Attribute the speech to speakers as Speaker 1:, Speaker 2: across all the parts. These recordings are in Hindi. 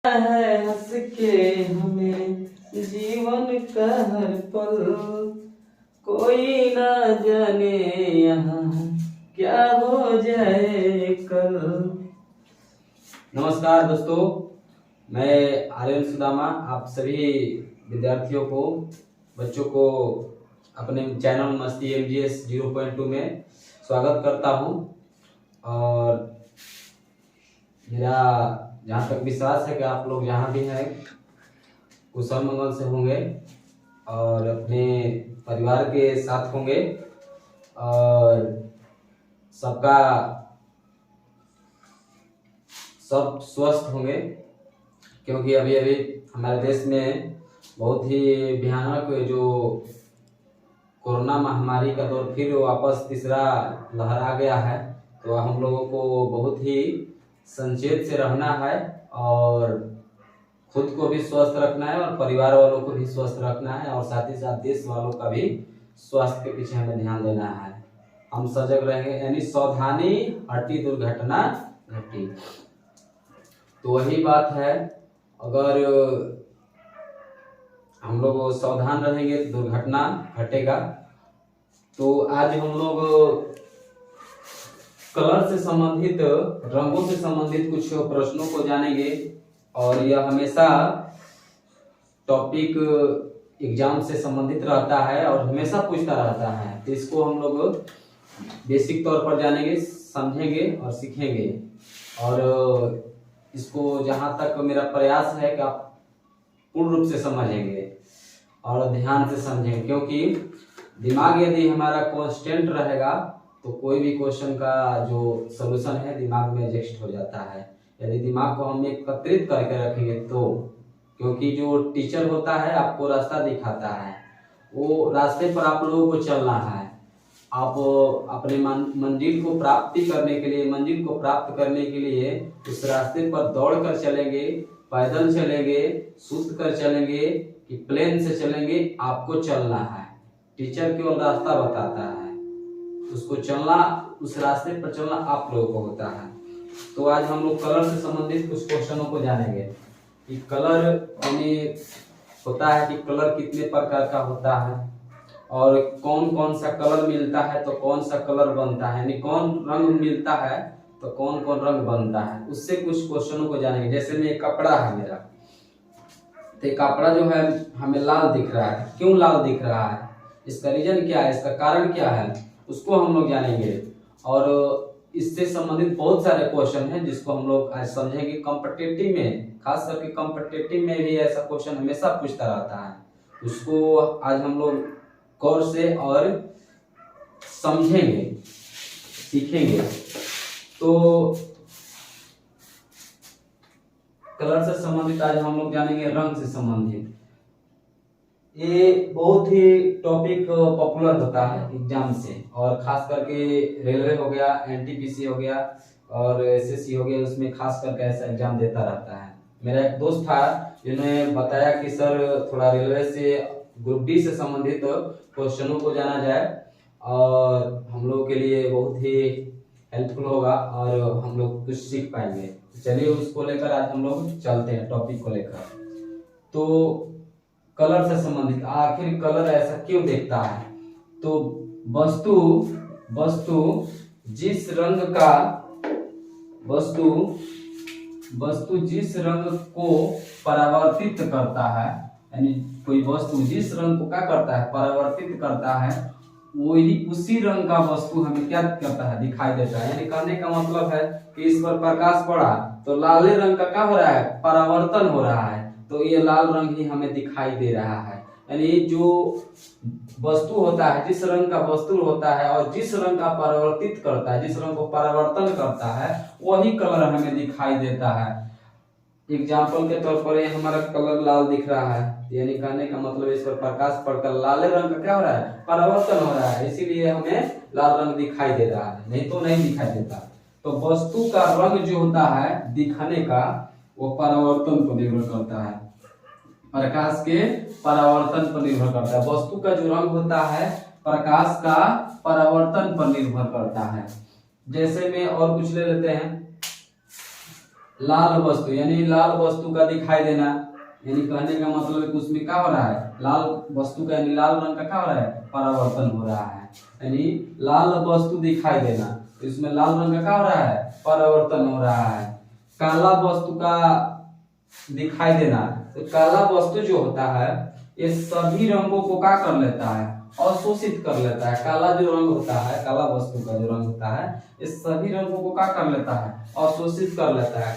Speaker 1: है हंस के हमें जीवन का हर पल, कोई ना जाने यहाँ क्या हो जाए कल। नमस्कार दोस्तों, मैं आर्यन सुदामा आप सभी विद्यार्थियों को, बच्चों को अपने चैनल मस्ती MGS 0.2 में स्वागत करता हूं। और मेरा जहाँ तक विश्वास है कि आप लोग जहाँ भी हैं कुशल मंगल से होंगे और अपने परिवार के साथ होंगे और सबका सब स्वस्थ होंगे, क्योंकि अभी अभी हमारे देश में बहुत ही भयानक जो कोरोना महामारी का दौर फिर वापस तीसरा लहर आ गया है। तो हम लोगों को बहुत ही संचेत से रहना है और खुद को भी स्वस्थ रखना है और परिवार वालों को भी स्वस्थ रखना है और साथ ही साथ देश वालों का भी स्वास्थ्य के पीछे हमें ध्यान देना है। हम सजग रहेंगे, यानी सावधानी हटी दुर्घटना घटी। तो वही बात है, अगर हम लोग सावधान रहेंगे तो दुर्घटना घटेगा। तो आज हम लोग कलर से संबंधित, रंगों से संबंधित कुछ प्रश्नों को जानेंगे और यह हमेशा टॉपिक एग्जाम से संबंधित रहता है और हमेशा पूछता रहता है। तो इसको हम लोग बेसिक तौर पर जानेंगे, समझेंगे और सीखेंगे। और इसको जहां तक मेरा प्रयास है कि आप पूर्ण रूप से समझेंगे और ध्यान से समझेंगे, क्योंकि दिमाग यदि हमारा कांस्टेंट रहेगा तो कोई भी क्वेश्चन का जो सलूशन है दिमाग में एडजस्ट हो जाता है। यदि दिमाग को हम एकत्रित करके रखेंगे तो, क्योंकि जो टीचर होता है आपको रास्ता दिखाता है, वो रास्ते पर आप लोगों को चलना है। आप अपने मंजिल को प्राप्ति करने के लिए, मंजिल को प्राप्त करने के लिए उस रास्ते पर दौड़ कर चलेंगे, पैदल चलेंगे, सूत कर चलेंगे कि प्लेन से चलेंगे, आपको चलना है। टीचर केवल रास्ता बताता है, उसको चलना, उस रास्ते पर चलना आप लोगों को होता है। तो आज हम लोग कलर से संबंधित कुछ क्वेश्चनों को जानेंगे कि कलर यानी होता है कि कलर कितने प्रकार का होता है और कौन कौन सा कलर मिलता है तो कौन सा कलर बनता है, यानी कौन रंग मिलता है तो कौन कौन रंग बनता है। उससे कुछ क्वेश्चनों को जानेंगे। जैसे में कपड़ा है मेरा, तो कपड़ा जो है हमें लाल दिख रहा है, क्यों लाल दिख रहा है, इसका रीजन क्या है, इसका कारण क्या है, उसको हम लोग जानेंगे। और इससे संबंधित बहुत सारे क्वेश्चन हैं जिसको हम लोग आज समझेंगे। कॉम्पिटिटिव में, खास करके कॉम्पिटिटिव में भी ऐसा क्वेश्चन हमेशा पूछता रहता है, उसको आज हम लोग गौर से और समझेंगे, सीखेंगे। तो कलर से संबंधित आज हम लोग जानेंगे रंग से संबंधित। ये बहुत ही टॉपिक पॉपुलर होता है एग्जाम से, और खास करके रेलवे हो गया, NTPC हो गया और SSC हो गया, उसमें खास करके ऐसा एग्जाम देता रहता है। मेरा एक दोस्त था जिन्होंने बताया कि सर थोड़ा रेलवे से ग्रुप D से संबंधित क्वेश्चनों को जाना जाए और हम लोग के लिए बहुत ही हेल्पफुल होगा और हम लोग कुछ सीख पाएंगे। चलिए उसको लेकर आज हम लोग चलते हैं, टॉपिक को लेकर। तो कलर से संबंधित, आखिर कलर ऐसा क्यों देखता है, तो वस्तु जिस रंग का, वस्तु जिस रंग को परावर्तित करता है, यानी कोई वस्तु जिस रंग को क्या करता है, परावर्तित करता है, वही उसी रंग का वस्तु हमें क्या करता है, दिखाई देता है। यानी कहने का मतलब है कि इस पर प्रकाश पड़ा तो लाल रंग का क्या हो रहा है, परावर्तन हो रहा है, तो ये लाल रंग ही हमें दिखाई दे रहा है। यानी जो वस्तु होता है, जिस रंग का वस्तु होता है और जिस रंग का परावर्तित करता है, जिस रंग को परावर्तन करता है, वही कलर हमें दिखाई देता है। एग्जाम्पल के तौर पर हमारा कलर लाल दिख रहा है, यानी कहने का मतलब इस पर प्रकाश पड़कर लाल रंग का क्या हो रहा है, परावर्तन हो रहा है, इसीलिए हमें लाल रंग दिखाई दे रहा है, नहीं तो नहीं दिखाई देता। तो वस्तु का रंग जो होता है दिखने का, वो परावर्तन पर निर्भर करता है, प्रकाश के परावर्तन पर निर्भर करता है। वस्तु का जो रंग होता है प्रकाश का परावर्तन पर निर्भर करता है। जैसे में और कुछ ले लेते हैं, लाल वस्तु यानी लाल वस्तु का दिखाई देना, यानी कहने का मतलब है कि उसमें क्या हो रहा है, लाल वस्तु का यानी लाल रंग का क्या हो रहा है, परावर्तन हो रहा है, यानी लाल वस्तु दिखाई देना, तो इसमें लाल रंग का क्या हो रहा है, परावर्तन हो रहा है। काला वस्तु का दिखाई देना, तो काला वस्तु जो होता है ये सभी रंगों को क्या कर लेता है, अवशोषित कर लेता है। काला जो रंग होता है, काला वस्तु का जो रंग होता है, ये सभी रंगों को क्या कर लेता है, अवशोषित कर लेता है।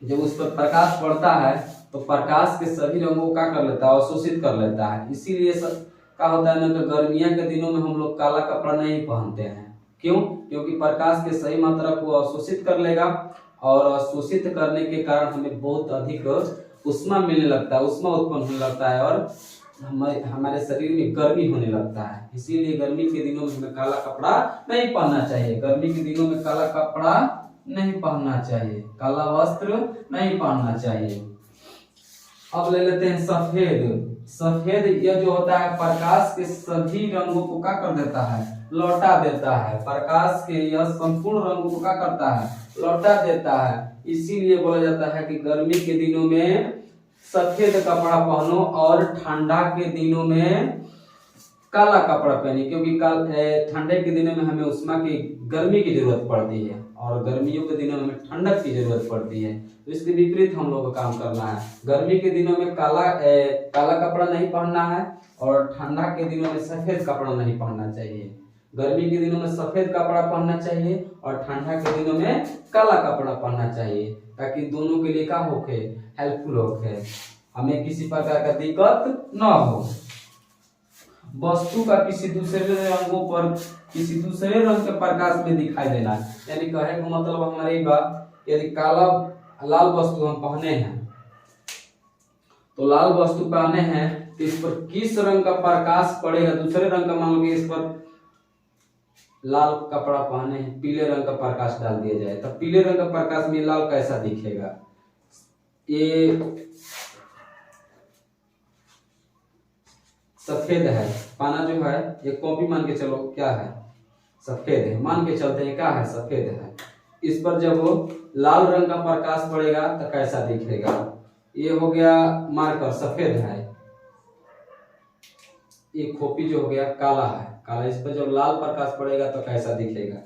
Speaker 1: जब उस पर प्रकाश पड़ता है तो प्रकाश के सभी रंगों को क्या कर लेता है, अवशोषित कर लेता है। इसीलिए क्या होता है ना, गर्मियों के दिनों में हम लोग काला कपड़ा नहीं पहनते हैं। क्यों? क्योंकि प्रकाश के सही मात्रा को अवशोषित कर लेगा और अवशोषित करने के कारण हमें बहुत अधिक उष्मा मिलने लगता है, उष्मा उत्पन्न होने लगता है और हमारे शरीर में गर्मी होने लगता है। इसीलिए गर्मी के दिनों में हमें काला कपड़ा नहीं पहनना चाहिए। गर्मी के दिनों में काला कपड़ा नहीं पहनना चाहिए, काला वस्त्र नहीं पहनना चाहिए। अब ले लेते हैं सफेद। सफेद यह जो होता है प्रकाश के सभी रंगों को क्या कर देता है, लौटा देता है। प्रकाश के यह संपूर्ण रंगों को क्या करता है, लौटा देता है। इसीलिए बोला जाता है कि गर्मी के दिनों में सफेद कपड़ा पहनो और ठंडा के दिनों में काला कपड़ा पहने, क्योंकि ठंडे के दिनों में हमें उष्मा की गर्मी की जरूरत पड़ती है और गर्मियों के दिनों में हमें ठंडक की जरूरत पड़ती है। तो इसके विपरीत हम लोग को काम करना है। गर्मी के दिनों में काला कपड़ा नहीं पहनना है और ठंडा के दिनों में सफेद कपड़ा नहीं पहनना चाहिए। गर्मी के दिनों में सफेद कपड़ा पहनना चाहिए और ठंडा के दिनों में काला कपड़ा पहनना चाहिए, ताकि दोनों के लिए क्या होके, हेल्पफुल होके, हमें किसी प्रकार का दिक्कत न हो। वस्तु का किसी दूसरे रंगों पर किसी दूसरे रंग के प्रकाश में दिखाई देना, यानी कहे का मतलब हमारे यदि लाल वस्तु हम पहने हैं, तो लाल वस्तु पहने हैं तो इस पर किस रंग का प्रकाश पड़ेगा, दूसरे रंग का, मान लो इस पर लाल कपड़ा पहने हैं, पीले रंग का प्रकाश डाल दिया जाए, तब पीले रंग का प्रकाश में लाल कैसा दिखेगा। ये सफेद है, पाना जो है ये कॉपी मान के चलो क्या है, सफेद है, मान के चलते हैं क्या है, सफेद है। इस पर जब लाल रंग का प्रकाश पड़ेगा तो कैसा दिखेगा। ये हो गया मार्कर, सफेद है। ये कॉपी जो हो गया काला है, काला। इस पर जब लाल प्रकाश पड़ेगा तो कैसा दिखेगा।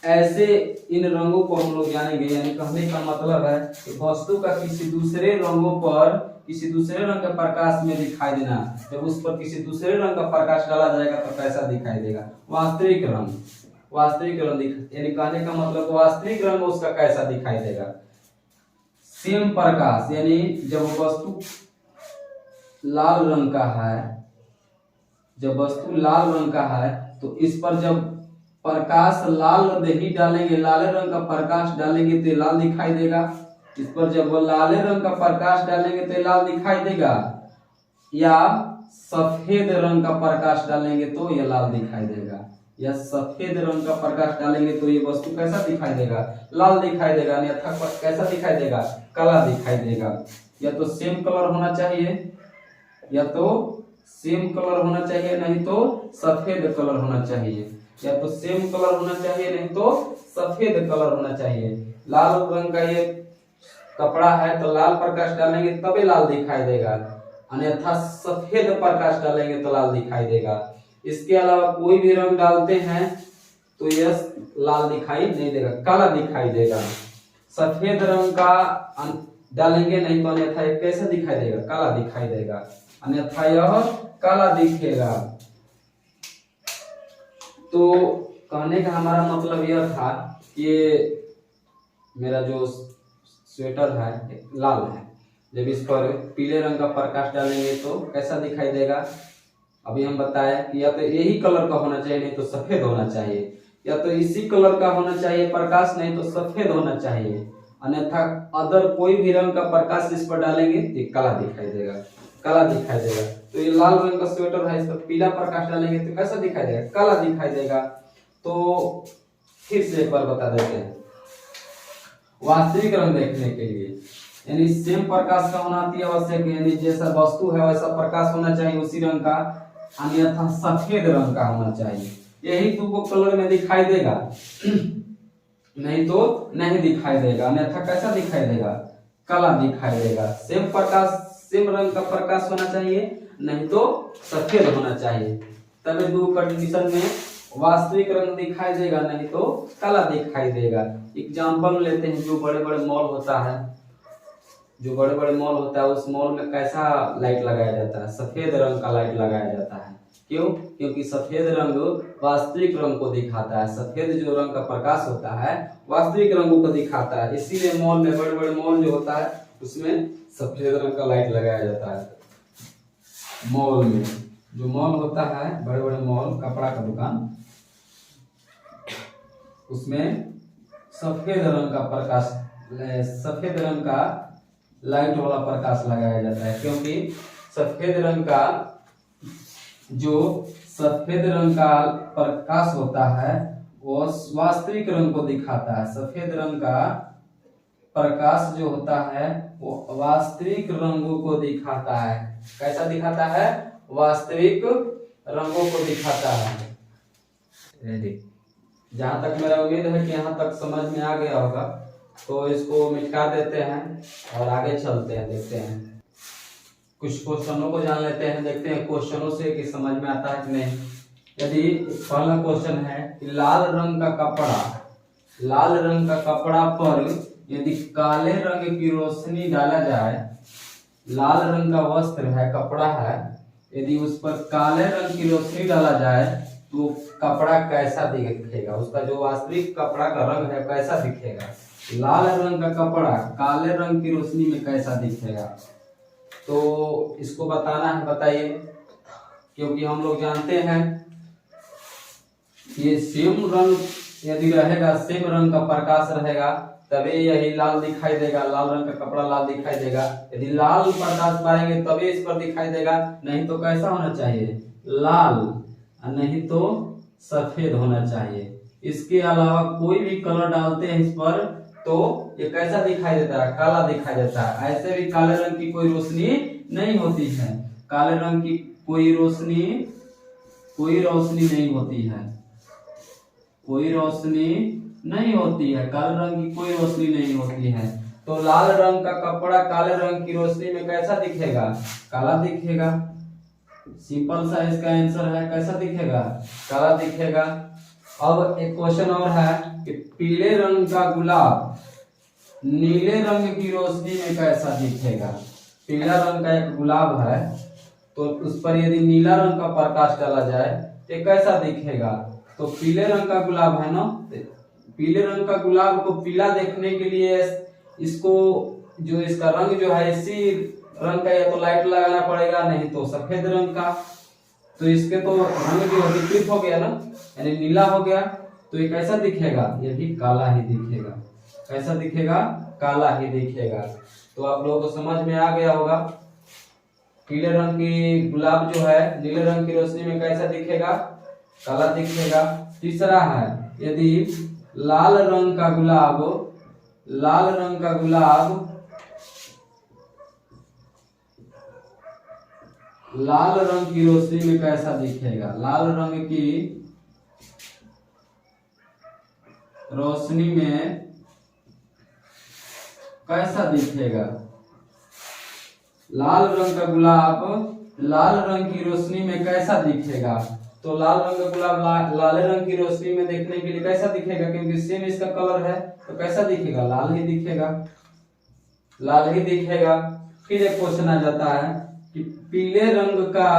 Speaker 1: ऐसे इन रंगों को हम लोग जानेंगे, यानी कहने का मतलब है कि वस्तु का किसी दूसरे रंगों पर किसी दूसरे रंग के प्रकाश में दिखाई देना। जब उस पर किसी दूसरे रंग का प्रकाश डाला जाएगा तो कैसा दिखाई देगा, वास्तविक रंग। वास्तविक रंग यानी कहने का मतलब वास्तविक रंग उसका कैसा दिखाई देगा। सेम प्रकाश, यानी जब वस्तु लाल रंग का है, जब वस्तु लाल रंग का है तो इस पर जब प्रकाश लाल नहीं डालेंगे, लाल रंग का प्रकाश डालेंगे तो लाल दिखाई देगा। इस पर जब वो लाल रंग का प्रकाश डालेंगे तो लाल दिखाई देगा, या सफेद रंग का प्रकाश डालेंगे तो ये लाल दिखाई देगा, या सफेद रंग का प्रकाश डालेंगे तो ये वस्तु कैसा दिखाई देगा, लाल दिखाई देगा, अन्यथा कैसा दिखाई देगा, काला दिखाई देगा। या तो सेम कलर होना चाहिए, या तो सेम कलर होना चाहिए, नहीं तो सफेद कलर होना चाहिए। या तो सेम कलर होना चाहिए, नहीं तो सफेद कलर होना चाहिए। लाल रंग का ये कपड़ा है तो लाल प्रकाश डालेंगे तभी लाल दिखाई देगा, अन्यथा सफेद प्रकाश डालेंगे तो लाल दिखाई देगा। इसके अलावा कोई भी रंग डालते हैं तो यह लाल दिखाई नहीं देगा, काला दिखाई देगा। सफेद रंग का डालेंगे नहीं तो अन्यथा यह कैसा दिखाई देगा, काला दिखाई देगा, अन्यथा यह काला दिखेगा। तो कहने का हमारा मतलब यह था कि मेरा जो स्वेटर है लाल है, जब इस पर पीले रंग का प्रकाश डालेंगे तो कैसा दिखाई देगा। अभी हम बताए कि या तो यही कलर का होना चाहिए, नहीं तो सफेद होना चाहिए, या तो इसी कलर का होना चाहिए प्रकाश, नहीं तो सफेद होना चाहिए, अन्यथा अदर कोई भी रंग का प्रकाश इस पर डालेंगे तो काला दिखाई देगा, काला दिखाई देगा। तो ये लाल रंग का स्वेटर है, इस पर पीला प्रकाश डालेंगे तो कैसा दिखाई देगा, काला दिखाई देगा। तो फिर से एक बार बता देते हैं, वास्तविक रंग देखने के लिए यानी सेम प्रकाश का होना अति आवश्यक है, यानी जैसा वस्तु है वैसा प्रकाश होना चाहिए उसी रंग का, अन्यथा सफेद रंग का होना चाहिए। यही तुमको कलर में दिखाई देगा। नहीं तो नहीं दिखाई देगा, अन्यथा कैसा दिखाई देगा, काला दिखाई देगा। सेम प्रकाश, सेम रंग का प्रकाश होना चाहिए, नहीं तो सफेद होना चाहिए। तब दो कंडीशन में वास्तविक रंग दिखाई देगा, नहीं तो काला दिखाई देगा। एग्जाम्पल लेते हैं, जो बड़े बड़े मॉल होता है, जो बड़े बड़े मॉल होता है, उस मॉल में कैसा लाइट लगाया जाता है, सफेद रंग का लाइट लगाया जाता है। क्यों? क्योंकि सफेद रंग वास्तविक रंग को दिखाता है। सफेद जो रंग का प्रकाश होता है वास्तविक रंगों को दिखाता है, इसीलिए मॉल में, बड़े बड़े मॉल जो होता है उसमें सफेद रंग का लाइट लगाया जाता है। मॉल में, जो मॉल होता है, बड़े बड़े मॉल, कपड़ा का दुकान, उसमें सफेद रंग का प्रकाश, सफेद रंग का लाइट वाला प्रकाश लगाया जाता है। क्योंकि सफेद रंग का, जो सफेद रंग का प्रकाश होता है वो वास्तविक रंग को दिखाता है। सफेद रंग का प्रकाश जो होता है वो वास्तविक रंगों को दिखाता है। कैसा दिखाता है? वास्तविक रंगों को दिखाता है। जहां तक मेरा उम्मीद है कि यहाँ तक समझ में आ गया होगा, तो इसको मिटा देते हैं और आगे चलते हैं, देखते हैं कुछ क्वेश्चनों को जान लेते हैं, देखते हैं क्वेश्चनों से कि समझ में आता है कि नहीं। यदि पहला क्वेश्चन है कि लाल रंग का कपड़ा, लाल रंग का कपड़ा पर यदि काले रंग की रोशनी डाला जाए, लाल रंग का वस्त्र है, कपड़ा है, यदि उस पर काले रंग की रोशनी डाला जाए तो कपड़ा कैसा दिखेगा, उसका जो वास्तविक कपड़ा का रंग है कैसा दिखेगा। लाल रंग का कपड़ा काले रंग की रोशनी में कैसा दिखेगा, तो इसको बताना है, बताइए। क्योंकि हम लोग जानते हैं ये सेम रंग यदि रहेगा, सेम रंग का प्रकाश रहेगा, तभी यही लाल दिखाई देगा, लाल रंग का कपड़ा लाल दिखाई देगा। यदि लाल प्रकाश पाएंगे तभी इस पर दिखाई देगा, नहीं तो कैसा होना चाहिए, लाल, नहीं तो सफेद होना चाहिए। इसके अलावा कोई भी कलर डालते हैं इस पर तो ये कैसा दिखाई देता है, काला दिखाई देता है। ऐसे भी काले रंग की कोई रोशनी नहीं होती है, काले रंग की कोई रोशनी नहीं होती है, कोई रोशनी नहीं होती है, काले रंग की कोई रोशनी नहीं होती है। तो लाल रंग का कपड़ा काले रंग की रोशनी में कैसा दिखेगा, काला दिखेगा। सिंपल सा इसका आंसर है, कैसा दिखेगा, काला दिखेगा। अब एक क्वेश्चन और है कि पीले रंग का गुलाब नीले रंग की रोशनी में कैसा दिखेगा। पीला रंग का एक गुलाब है, तो उस पर यदि नीला रंग का प्रकाश डाला जाए तो कैसा दिखेगा। तो पीले रंग का गुलाब है ना, पीले रंग का गुलाब को पीला देखने के लिए इसको, जो इसका रंग जो है इसी रंग का या तो लाइट लगाना पड़ेगा, नहीं तो सफेद रंग का। तो इसके तो रंग जो विपरीत हो गया ना, यानी नीला हो गया, तो ये कैसा दिखेगा, ये भी काला ही दिखेगा। कैसा दिखेगा, काला ही दिखेगा। तो आप लोगों को समझ में आ गया होगा, पीले रंग की गुलाब जो है नीले रंग की रोशनी में कैसा दिखेगा, काला दिखेगा। तीसरा है, यदि लाल रंग का गुलाब, लाल रंग का गुलाब लाल रंग की रोशनी में कैसा दिखेगा, लाल रंग की रोशनी में कैसा दिखेगा। लाल रंग का गुलाब लाल रंग की रोशनी में कैसा दिखेगा। तो लाल रंग का गुलाब लाल रंग की रोशनी में देखने के लिए कैसा दिखेगा, क्योंकि सेम इसका कलर है, तो कैसा दिखेगा, लाल ही दिखेगा, लाल ही दिखेगा। फिर एक क्वेश्चन आ जाता है कि पीले रंग का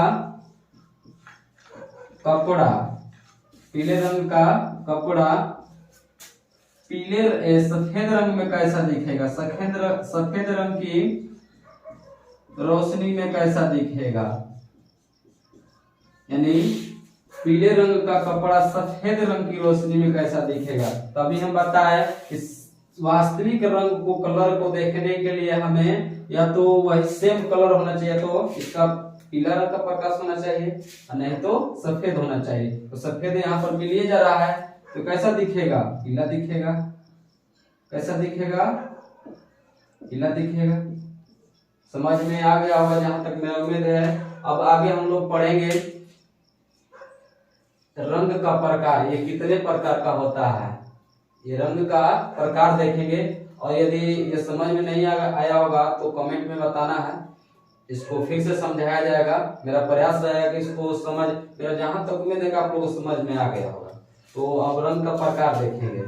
Speaker 1: कपड़ा, पीले रंग का कपड़ा सफेद रंग में कैसा दिखेगा, सफेद रंग की रोशनी में कैसा दिखेगा। यानी पीले रंग का कपड़ा सफेद रंग की रोशनी में कैसा दिखेगा। तभी हम बताए कि वास्तविक रंग को, कलर को देखने के लिए हमें या तो वही सेम कलर होना चाहिए, तो इसका पीला रंग का प्रकाश होना चाहिए, नहीं तो सफेद होना चाहिए। तो सफेद यहाँ पर मिलिए जा रहा है, तो कैसा दिखेगा, पीला दिखेगा। कैसा दिखेगा, पीला दिखेगा। समझ में आ गया होगा जहां तक मेरा उम्मीद है। अब आगे हम लोग पढ़ेंगे रंग का प्रकार, ये कितने प्रकार का होता है। ये रंग का प्रकार देखेंगे। और यदि ये समझ में नहीं आया होगा तो कमेंट में बताना है, इसको फिर से समझाया जाएगा। मेरा प्रयास रहेगा कि इसको मेरा जहां तक उम्मीद है कि आप लोगों को समझ में आ गया होगा। तो अब रंग का प्रकार देखेंगे।